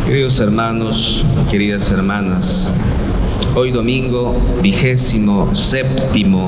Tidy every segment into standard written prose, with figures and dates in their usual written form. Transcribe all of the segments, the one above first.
Queridos hermanos, queridas hermanas, hoy domingo 27º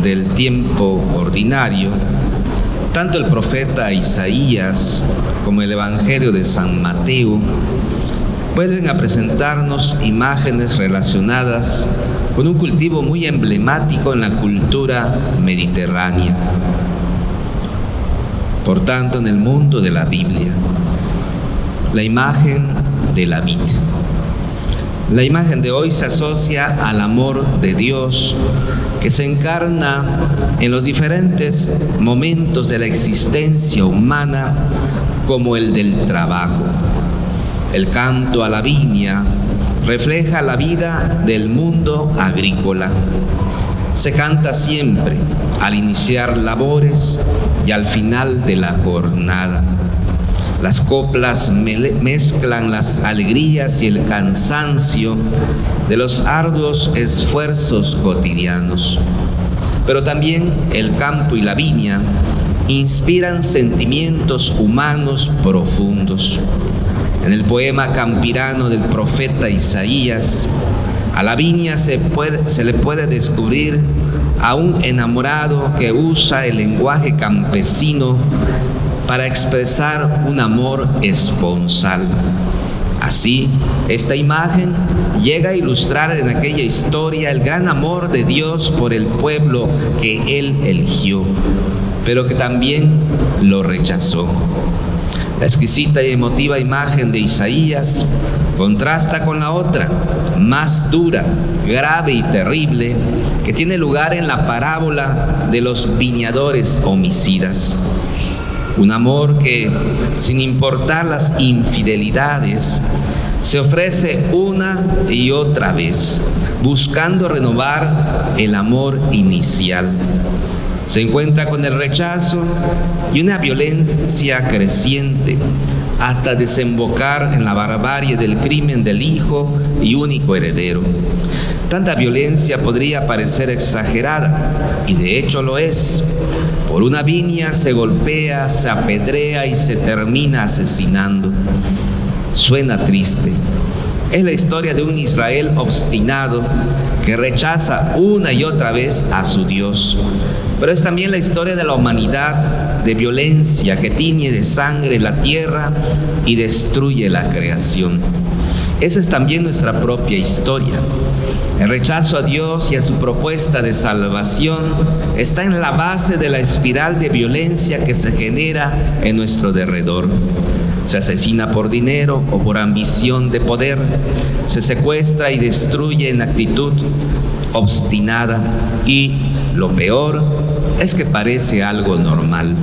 del tiempo ordinario, tanto el profeta Isaías como el Evangelio de San Mateo vuelven a presentarnos imágenes relacionadas con un cultivo muy emblemático en la cultura mediterránea. Por tanto, en el mundo de la Biblia, la imagen de la vid. La imagen de hoy se asocia al amor de Dios que se encarna en los diferentes momentos de la existencia humana, como el del trabajo. El canto a la viña refleja la vida del mundo agrícola. Se canta siempre al iniciar labores y al final de la jornada. Las coplas mezclan las alegrías y el cansancio de los arduos esfuerzos cotidianos. Pero también el campo y la viña inspiran sentimientos humanos profundos. En el poema campirano del profeta Isaías, a la viña se le puede descubrir a un enamorado que usa el lenguaje campesino para expresar un amor esponsal. Así, esta imagen llega a ilustrar en aquella historia el gran amor de Dios por el pueblo que Él eligió, pero que también lo rechazó. La exquisita y emotiva imagen de Isaías contrasta con la otra, más dura, grave y terrible, que tiene lugar en la parábola de los viñadores homicidas. Un amor que, sin importar las infidelidades, se ofrece una y otra vez, buscando renovar el amor inicial. Se encuentra con el rechazo y una violencia creciente, hasta desembocar en la barbarie del crimen del hijo y único heredero. Tanta violencia podría parecer exagerada, y de hecho lo es. Por una viña se golpea, se apedrea y se termina asesinando. Suena triste. Es la historia de un Israel obstinado que rechaza una y otra vez a su Dios. Pero es también la historia de la humanidad, de violencia que tiñe de sangre la tierra y destruye la creación. Esa es también nuestra propia historia. El rechazo a Dios y a su propuesta de salvación está en la base de la espiral de violencia que se genera en nuestro derredor. Se asesina por dinero o por ambición de poder, se secuestra y destruye en actitud obstinada, y lo peor es que parece algo normal.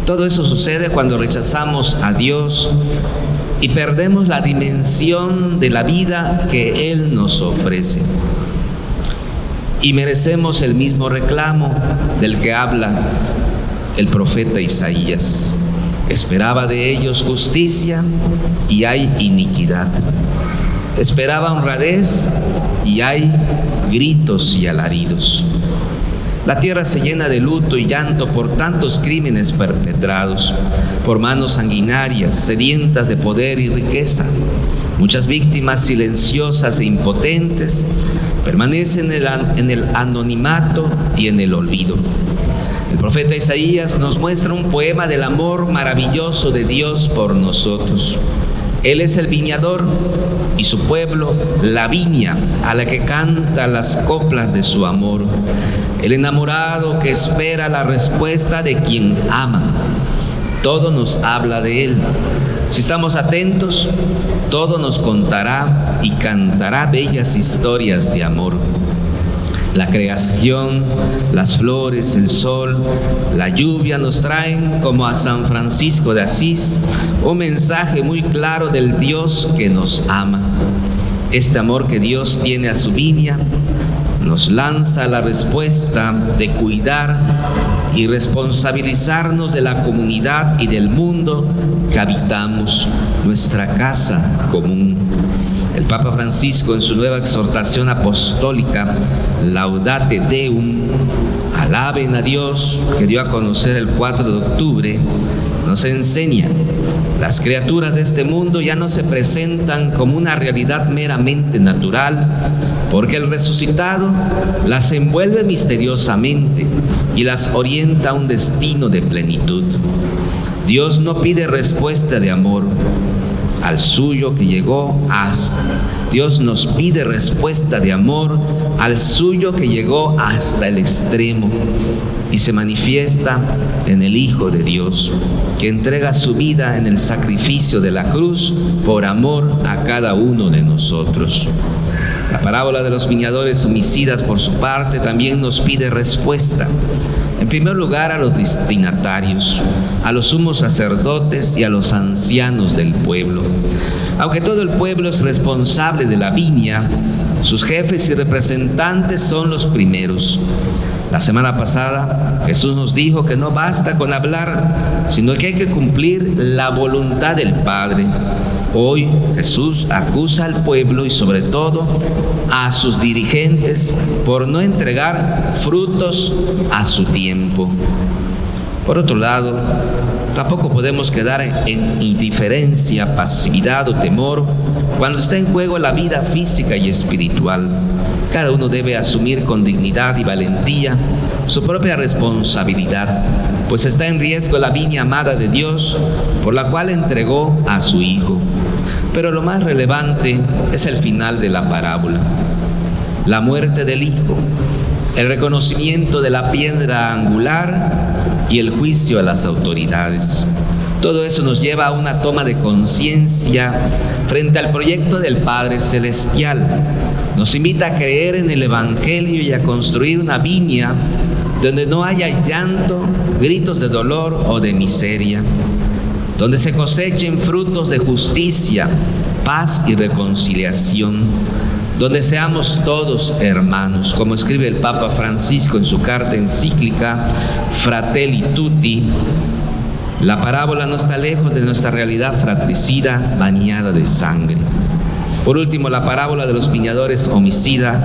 Todo eso sucede cuando rechazamos a Dios y perdemos la dimensión de la vida que Él nos ofrece. Y merecemos el mismo reclamo del que habla el profeta Isaías. Esperaba de ellos justicia y hay iniquidad. Esperaba honradez y hay gritos y alaridos. La tierra se llena de luto y llanto por tantos crímenes perpetrados, por manos sanguinarias, sedientas de poder y riqueza. Muchas víctimas silenciosas e impotentes permanecen en el anonimato y en el olvido. El profeta Isaías nos muestra un poema del amor maravilloso de Dios por nosotros. Él es el viñador y su pueblo la viña a la que canta las coplas de su amor. El enamorado que espera la respuesta de quien ama. Todo nos habla de Él. Si estamos atentos, todo nos contará y cantará bellas historias de amor. La creación, las flores, el sol, la lluvia nos traen, como a San Francisco de Asís, un mensaje muy claro del Dios que nos ama. Este amor que Dios tiene a su viña nos lanza la respuesta de cuidar y responsabilizarnos de la comunidad y del mundo que habitamos, nuestra casa común. El Papa Francisco, en su nueva exhortación apostólica, Laudate Deum, alaben a Dios, que dio a conocer el 4 de octubre, nos enseña Las criaturas de este mundo ya no se presentan como una realidad meramente natural, porque el resucitado las envuelve misteriosamente y las orienta a un destino de plenitud. Dios no pide respuesta de amor al suyo que llegó hasta. Dios nos pide respuesta de amor al suyo que llegó hasta el extremo y se manifiesta en el Hijo de Dios, que entrega su vida en el sacrificio de la cruz por amor a cada uno de nosotros. La parábola de los viñadores homicidas, por su parte, también nos pide respuesta. En primer lugar, a los destinatarios, a los sumos sacerdotes y a los ancianos del pueblo. Aunque todo el pueblo es responsable de la viña, sus jefes y representantes son los primeros. La semana pasada, Jesús nos dijo que no basta con hablar, sino que hay que cumplir la voluntad del Padre. Hoy Jesús acusa al pueblo y sobre todo a sus dirigentes por no entregar frutos a su tiempo. Por otro lado, tampoco podemos quedar en indiferencia, pasividad o temor cuando está en juego la vida física y espiritual. Cada uno debe asumir con dignidad y valentía su propia responsabilidad, pues está en riesgo la viña amada de Dios, por la cual entregó a su Hijo. Pero lo más relevante es el final de la parábola: la muerte del Hijo, el reconocimiento de la piedra angular y el juicio a las autoridades. Todo eso nos lleva a una toma de conciencia frente al proyecto del Padre Celestial. Nos invita a creer en el Evangelio y a construir una viña donde no haya llanto, gritos de dolor o de miseria, donde se cosechen frutos de justicia, paz y reconciliación, donde seamos todos hermanos, como escribe el Papa Francisco en su carta encíclica Fratelli Tutti. La parábola no está lejos de nuestra realidad fratricida, bañada de sangre. Por último, la parábola de los viñadores homicidas,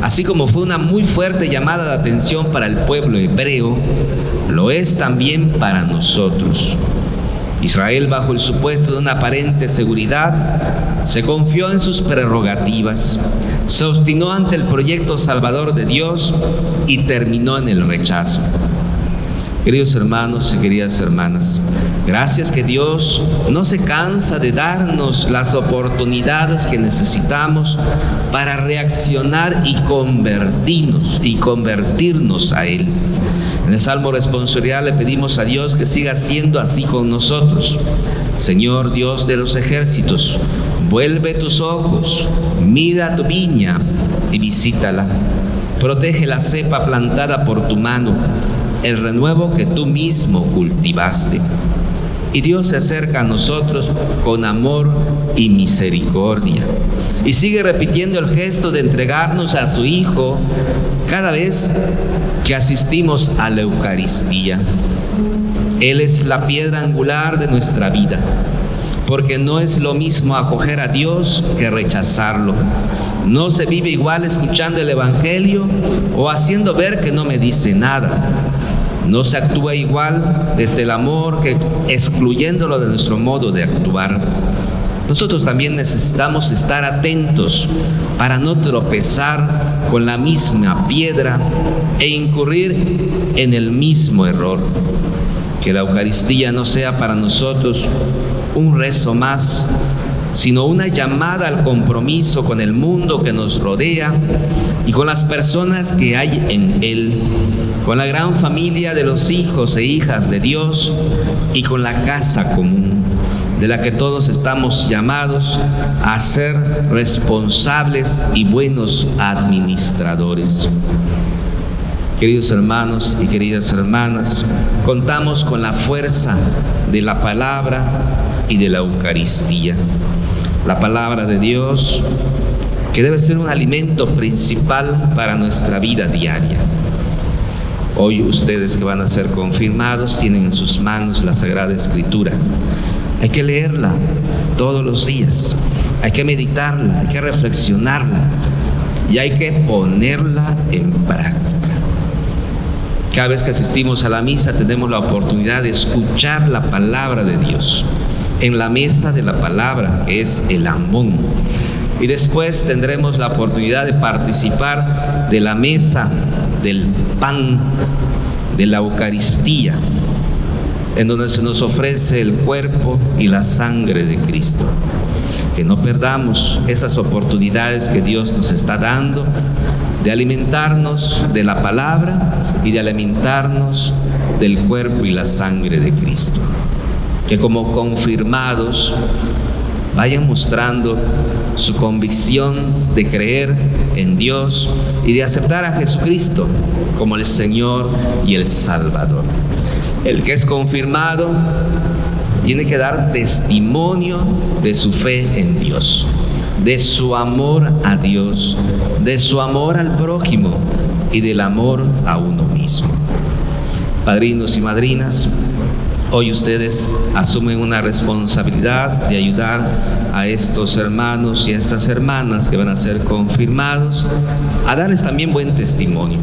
así como fue una muy fuerte llamada de atención para el pueblo hebreo, lo es también para nosotros. Israel, bajo el supuesto de una aparente seguridad, se confió en sus prerrogativas, se obstinó ante el proyecto salvador de Dios y terminó en el rechazo. Queridos hermanos y queridas hermanas, gracias que Dios no se cansa de darnos las oportunidades que necesitamos para reaccionar y convertirnos a Él. En el Salmo responsorial le pedimos a Dios que siga siendo así con nosotros. Señor Dios de los ejércitos, vuelve tus ojos, mira tu viña y visítala. Protege la cepa plantada por tu mano, el renuevo que tú mismo cultivaste. Y Dios se acerca a nosotros con amor y misericordia. Y sigue repitiendo el gesto de entregarnos a su Hijo cada vez que asistimos a la Eucaristía. Él es la piedra angular de nuestra vida, porque no es lo mismo acoger a Dios que rechazarlo. No se vive igual escuchando el Evangelio o haciendo ver que no me dice nada. No se actúa igual desde el amor que excluyéndolo de nuestro modo de actuar. Nosotros también necesitamos estar atentos para no tropezar con la misma piedra e incurrir en el mismo error. Que la Eucaristía no sea para nosotros un rezo más, sino una llamada al compromiso con el mundo que nos rodea y con las personas que hay en él, con la gran familia de los hijos e hijas de Dios y con la casa común, de la que todos estamos llamados a ser responsables y buenos administradores. Queridos hermanos y queridas hermanas, contamos con la fuerza de la palabra y de la Eucaristía. La palabra de Dios, que debe ser un alimento principal para nuestra vida diaria. Hoy ustedes que van a ser confirmados tienen en sus manos la Sagrada Escritura. Hay que leerla todos los días, hay que meditarla, hay que reflexionarla y hay que ponerla en práctica. Cada vez que asistimos a la misa tenemos la oportunidad de escuchar la palabra de Dios en la mesa de la palabra, que es el ambón. Y después tendremos la oportunidad de participar de la mesa del pan, de la Eucaristía, en donde se nos ofrece el cuerpo y la sangre de Cristo. Que no perdamos esas oportunidades que Dios nos está dando de alimentarnos de la palabra y de alimentarnos del cuerpo y la sangre de Cristo. Que como confirmados vayan mostrando su convicción de creer en Dios y de aceptar a Jesucristo como el Señor y el Salvador. El que es confirmado tiene que dar testimonio de su fe en Dios, de su amor a Dios, de su amor al prójimo y del amor a uno mismo. Padrinos y madrinas, hoy ustedes asumen una responsabilidad de ayudar a estos hermanos y a estas hermanas que van a ser confirmados a darles también buen testimonio,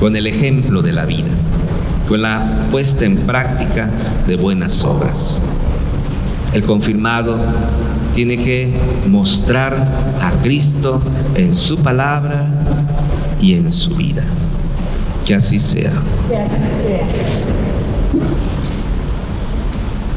con el ejemplo de la vida, con la puesta en práctica de buenas obras. El confirmado tiene que mostrar a Cristo en su palabra y en su vida. Que así sea. Que así sea.